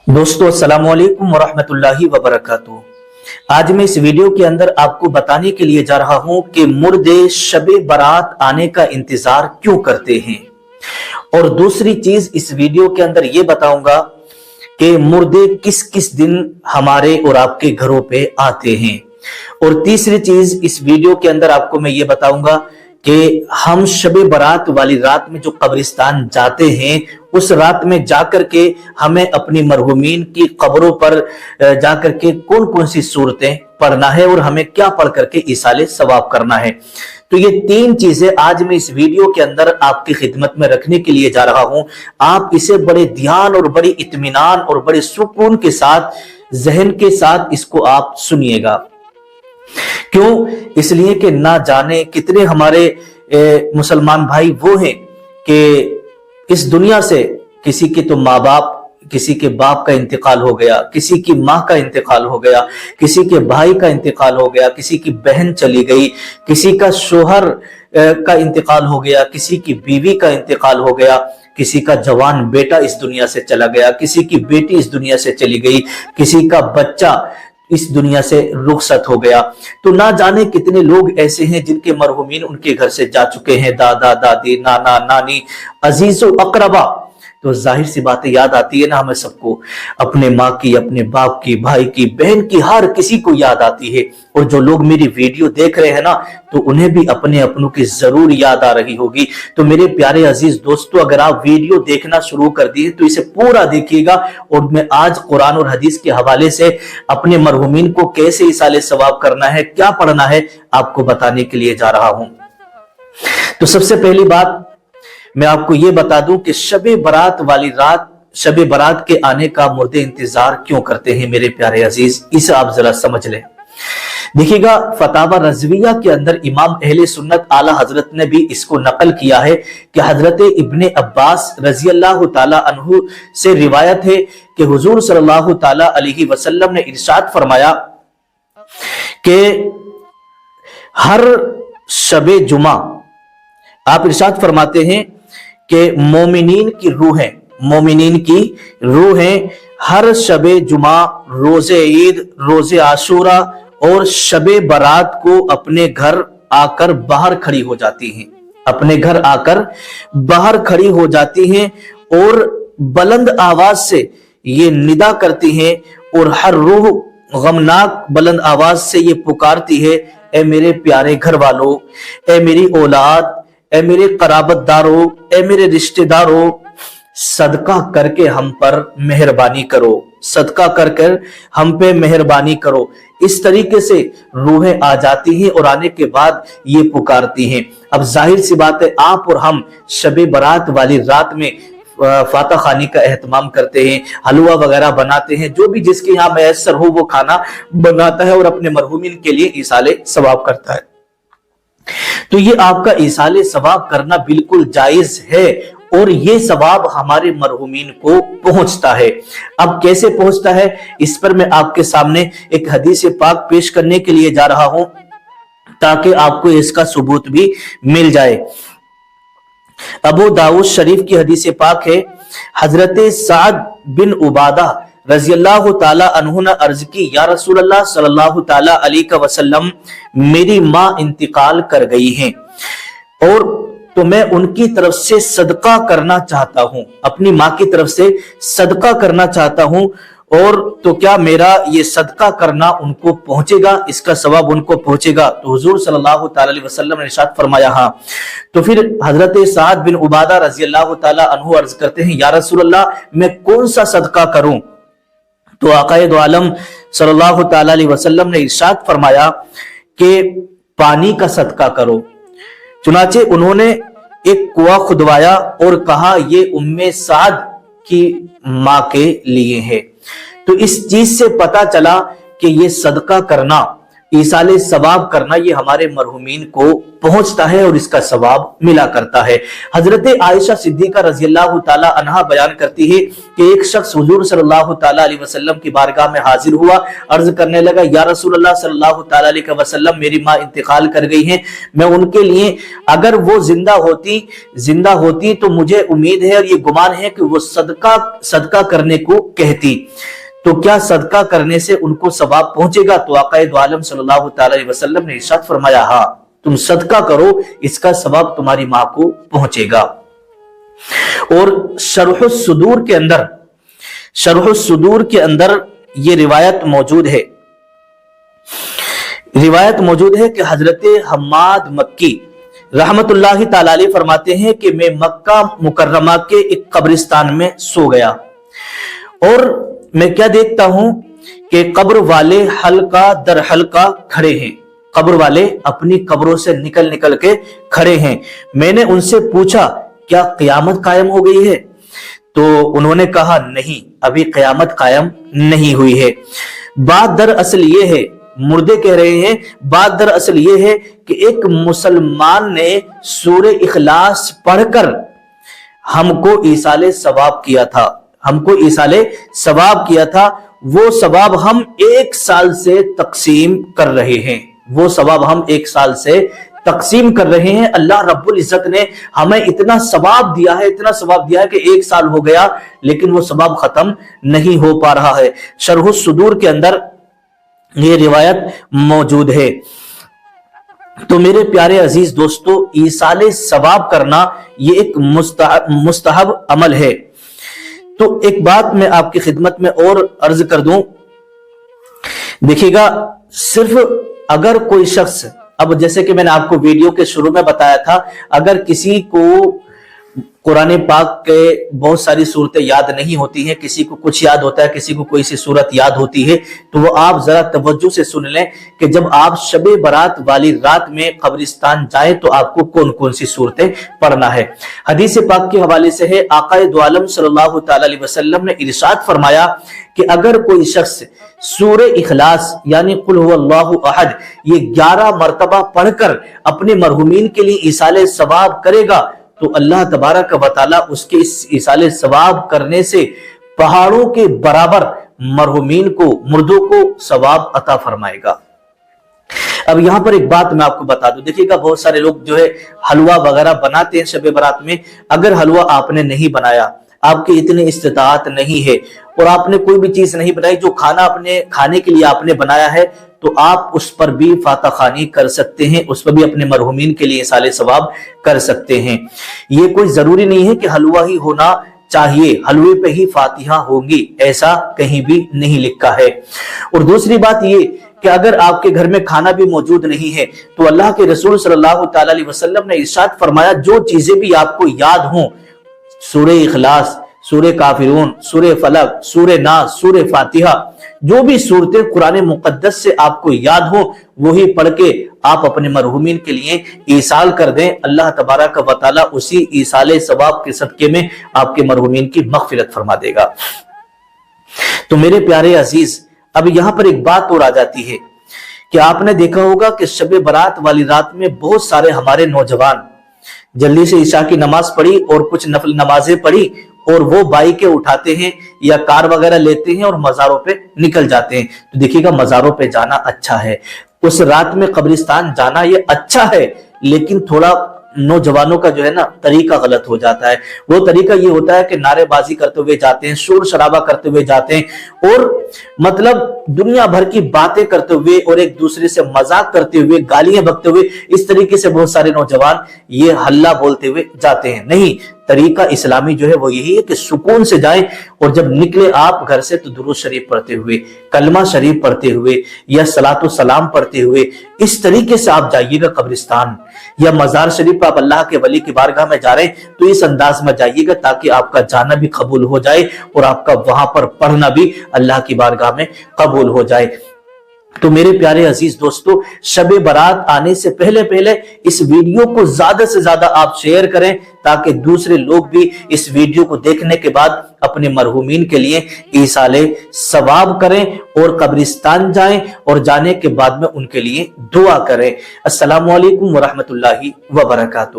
दोस्तों अस्सलाम वालेकुम वरहमतुल्लाहि वबरकातुहू। आज मैं इस वीडियो के अंदर आपको बताने के लिए जा रहा हूं कि मुर्दे शबे बारात आने का इंतजार क्यों करते हैं, और दूसरी चीज इस वीडियो के अंदर यह बताऊंगा कि मुर्दे किस किस दिन हमारे और आपके घरों पे आते हैं, और तीसरी चीज इस वीडियो के अंदर आपको मैं ये बताऊंगा कि हम शबे बारात वाली रात में जो कब्रिस्तान जाते हैं उस रात में जाकर के हमें अपनी मरहूमीन की कब्रों पर जाकर के कौन कौन सी सूरतें पढ़ना है और हमें क्या पढ़ करके इसाले सवाब करना है। तो ये तीन चीजें आज मैं इस वीडियो के अंदर आपकी खिदमत में रखने के लिए जा रहा हूं। आप इसे बड़े ध्यान और बड़ी इत्मीनान और बड़े सुकून के साथ, जहन के साथ इसको आप सुनिएगा। क्यों? इसलिए कि ना जाने कितने हमारे मुसलमान भाई वो हैं कि इस दुनिया से किसी के तो माँ बाप, किसी के बाप का इंतकाल हो गया, किसी की माँ का इंतकाल हो गया, किसी के भाई का इंतकाल हो गया, किसी की बहन चली गई, किसी का शोहर का इंतकाल हो गया, किसी की बीवी का इंतकाल हो गया, किसी का जवान बेटा इस दुनिया से चला गया, किसी की बेटी इस दुनिया से चली गई, किसी का बच्चा इस दुनिया से रुखसत हो गया। तो ना जाने कितने लोग ऐसे हैं जिनके मरहूमीन उनके घर से जा चुके हैं, दादा दादी, नाना नानी, अजीजो अकरबा। तो जाहिर सी बातें याद आती है ना हमें सबको, अपने माँ की, अपने बाप की, भाई की, बहन की, हर किसी को याद आती है। और जो लोग मेरी वीडियो देख रहे हैं ना, तो उन्हें भी अपने अपनों की जरूर याद आ रही होगी। तो मेरे प्यारे अजीज दोस्तों, अगर आप वीडियो देखना शुरू कर दिए तो इसे पूरा देखिएगा, और मैं आज कुरान और हदीस के हवाले से अपने मरहूमीन को कैसे इसाले सवाब करना है, क्या पढ़ना है, आपको बताने के लिए जा रहा हूं। तो सबसे पहली बात मैं आपको यह बता दूं कि शबे बारात वाली रात, शबे बारात के आने का मुर्दे इंतजार क्यों करते हैं मेरे प्यारे अजीज, इसे आप जरा समझ लें। देखिएगा, फतावा रज़विया के अंदर इमाम अहले सुन्नत आला हजरत ने भी इसको नकल किया है कि हजरत इब्ने अब्बास रजी अल्लाह ताला अन्हु से रिवायत है कि हुजूर सल्लल्लाहु ताला अलैहि वसल्लम ने इरशाद फरमाया कि हर शबे जुमा, आप इरशाद फरमाते हैं कि मोमिनीन की रूहें हर शबे जुमा, रोजे ईद, रोजे आशूरा और शबे बारात को अपने घर आकर बाहर खड़ी हो जाती हैं, अपने घर आकर बाहर खड़ी हो जाती हैं और बुलंद आवाज से ये निदा करती हैं, और हर रूह गमनाक बुलंद आवाज से ये पुकारती है, ए मेरे प्यारे घर वालों, ए मेरी औलाद, ए मेरे कराबतदारों, ए मेरे रिश्तेदारों, सदका करके हम पर मेहरबानी करो, सदका करके हम पे मेहरबानी करो। इस तरीके से रूहें आ जाती हैं और आने के बाद ये पुकारती हैं। अब जाहिर सी बात है, आप और हम शबे बारात वाली रात में फाता खानी का एहतमाम करते हैं, हलवा वगैरह बनाते हैं, जो भी जिसके यहाँ मैसर हो वो खाना बनाता है और अपने मरहूमिन के लिए इसाले सवाब करता है। तो ये आपका इसाले सवाब करना बिल्कुल जायज है, और ये सवाब हमारे मरहूमीन को पहुंचता है। अब कैसे पहुंचता है, इस पर मैं आपके सामने एक हदीस पाक पेश करने के लिए जा रहा हूं, ताकि आपको इसका सबूत भी मिल जाए। अबू दाऊद शरीफ की हदीस पाक है, हजरत साद बिन उबादा रजी अल्लाह ताला अन्हु ने अर्ज की, या रसूल अल्लाह सल्लल्लाहु ताला अलैहि वसल्लम, मेरी माँ इंतकाल कर गई हैं, और तो मैं उनकी तरफ से सदका करना चाहता हूं, अपनी माँ की तरफ से सदका करना चाहता हूं, और तो क्या मेरा ये सदका करना उनको पहुंचेगा, इसका सवाब उनको पहुंचेगा? तो हुजूर सल्लल्लाहु ताला अलैहि वसल्लम ने इरशाद फरमाया, हाँ। तो फिर हजरत साद बिन उबादा रजी अल्लाह ताला अन्हु अर्ज करते हैं, या रसूल अल्लाह, मैं कौन सा सदका करूं? तो आकाए दो आलम सल्लल्लाहु ताला अलैहि वसल्लम ने इरशाद फरमाया कि पानी का सदका करो। चुनाचे उन्होंने एक कुआं खुदवाया और कहा, ये उम्मे साद की मां के लिए है। तो इस चीज से पता चला कि ये सदका करना ईसाले सवाब करना ये हमारे मरहुमीन को पहुंचता है और इसका सवाब मिला करता है। हजरत आयशा सिद्दीका रज़ियल्लाहु ताला अन्हा बयान करती है कि एक शख्स हुजूर सल्लल्लाहु ताला अलैहि वसल्लम की बारगाह में हाजिर हुआ, अर्ज करने लगा, या रसूलल्लाह सल्लल्लाहु ताला अलैहि वसल्लम, मेरी माँ इंतकाल कर गई हैं, मैं उनके लिए अगर वो जिंदा होती तो मुझे उम्मीद है और ये गुमान है कि वो सदका करने को कहती, तो क्या सदका करने से उनको सवाब पहुंचेगा? तो आक़ाए दो आलम सल्लल्लाहु ताला अलैहि वसल्लम ने इरशाद फरमाया, हाँ, तुम सदका करो, इसका सवाब तुम्हारी मां को पहुंचेगा। और शरहुस सुदूर के अंदर ये रिवायत मौजूद है कि हजरत हम्माद मक्की रहमतुल्लाहि ताला अलैह फरमाते हैं कि मैं मक्का मुकर्रमा के एक कब्रिस्तान में सो गया और मैं क्या देखता हूं कि कब्र वाले हल्का दर हल्का खड़े हैं, कब्र वाले अपनी कब्रों से निकल के खड़े हैं। मैंने उनसे पूछा, क्या क़यामत कायम हो गई है? तो उन्होंने कहा, नहीं, अभी क़यामत कायम नहीं हुई है। बात दरअसल ये है, मुर्दे कह रहे हैं, बात दरअसल ये है कि एक मुसलमान ने सूरे इखलास पढ़कर हमको ईसाले सवाब किया था, वो सवाब हम 1 साल से तकसीम कर रहे हैं। अल्लाह रब्बुल इज्जत ने हमें इतना सवाब दिया है कि 1 साल हो गया लेकिन वो सवाब खत्म नहीं हो पा रहा है। शरहुस सुदूर के अंदर ये रिवायत मौजूद है। तो मेरे प्यारे अजीज दोस्तों, ईसाले सवाब करना ये एक मुस्तहब अमल है। तो एक बात मैं आपकी खिदमत में और अर्ज कर दूं, देखिएगा, सिर्फ अगर कोई शख्स, अब जैसे कि मैंने आपको वीडियो के शुरू में बताया था, अगर किसी को कुरान पाक के बहुत सारी सूरतें याद नहीं होती हैं, किसी को कुछ याद होता है, किसी को कोई सी सूरत याद होती है, तो वो आप जरा तवज्जो से सुन लें कि जब आप शबे बारात वाली रात में कब्रिस्तान जाए तो आपको कौन कौन सी सूरतें पढ़ना है। हदीस पाक के हवाले से है, आक़ाए दो आलम सल्लल्लाहु ताला अलैहि वसल्लम ने इरशाद फरमाया कि अगर कोई शख्स सूरे इखलास यानी कुल हुवल्लाहु अहद ये 11 मरतबा पढ़कर अपने मरहुमीन के लिए ईसाले सवाब करेगा तो अल्लाह तबारक व तआला उसके इस ईसाले सवाब करने से पहाड़ों के बराबर मरहुमीन को, मुर्दों को सवाब अता फरमाएगा। अब यहां पर एक बात मैं आपको बता दूं, देखिएगा, बहुत सारे लोग जो है हलवा वगैरह बनाते हैं शबे बारात में। अगर हलवा आपने नहीं बनाया, आपकी इतनी इस्तिताअत नहीं है और आपने कोई भी चीज नहीं बनाई, जो खाना अपने खाने के लिए आपने बनाया है, तो आप उस पर भी फातह खानी कर सकते हैं, उस पर भी अपने मरहुमीन के लिए ईसाले सवाब कर सकते हैं। ये कोई जरूरी नहीं है कि हलवा ही होना चाहिए, हलवे पे ही फातिहा होगी, ऐसा कहीं भी नहीं लिखा है। और दूसरी बात ये कि अगर आपके घर में खाना भी मौजूद नहीं है तो अल्लाह के रसूल सल्लल्लाहु ताला अलैहि वसल्लम ने इरशाद फरमाया, जो चीजें भी आपको याद हों, सूरे इखलास, सूरे काफिरून, सूरे फलक, सूरे नास, सूरे फातिहा, जो भी सूरतें कुरान मुकद्दस से आपको याद हो वही पढ़ के आप अपने मरहुमीन के लिए ईसाल कर दें। अल्लाह तबारक व तआला उसी ईसाले सवाब के सदके में आपके मरहुमीन की मगफिरत फरमा देगा। तो मेरे प्यारे अजीज, अब यहां पर एक बात और आ जाती है कि आपने देखा होगा कि शबे बारात वाली रात में बहुत सारे हमारे नौजवान जल्दी से ईशा की नमाज पढ़ी और कुछ नफल नमाजें पढ़ी और वो बाइकें उठाते हैं या कार वगैरह लेते हैं और मज़ारों पे निकल जाते हैं। तो देखिएगा, मज़ारों पे जाना अच्छा है, उस रात में कब्रिस्तान जाना ये अच्छा है, लेकिन थोड़ा नौजवानों का जो है ना तरीका गलत हो जाता है। वो तरीका ये होता है कि नारेबाजी करते हुए जाते हैं, शोर शराबा करते हुए जाते हैं और मतलब दुनिया भर की बातें करते हुए और एक दूसरे से मजाक करते हुए, गालियां बकते हुए, इस तरीके से बहुत सारे नौजवान ये हल्ला बोलते हुए जाते हैं। नहीं, तरीका इस्लामी जो है वो यही है कि सुकून से जाएं और जब निकले आप घर से तो दुरूद शरीफ पढ़ते हुए, कलमा शरीफ पढ़ते हुए या सलातो सलाम पढ़ते हुए, इस तरीके से आप जाइएगा कब्रिस्तान या मजार शरीफ। आप अल्लाह के वली की बारगाह में जा रहे हैं तो इस अंदाज में जाइएगा ताकि आपका जाना भी कबूल हो जाए और आपका वहां पर पढ़ना भी अल्लाह की बारगाह में कबूल हो जाए। تو میرے پیارے عزیز دوستو، شب برات آنے سے پہلے اس ویڈیو کو زیادہ سے زیادہ آپ شیئر کریں تاکہ دوسرے لوگ بھی اس ویڈیو کو دیکھنے کے بعد اپنے مرحومین کے لیے ایصال ثواب کریں اور قبرستان جائیں اور جانے کے بعد میں ان کے لیے دعا کریں۔ السلام علیکم ورحمۃ اللہ وبرکاتہ۔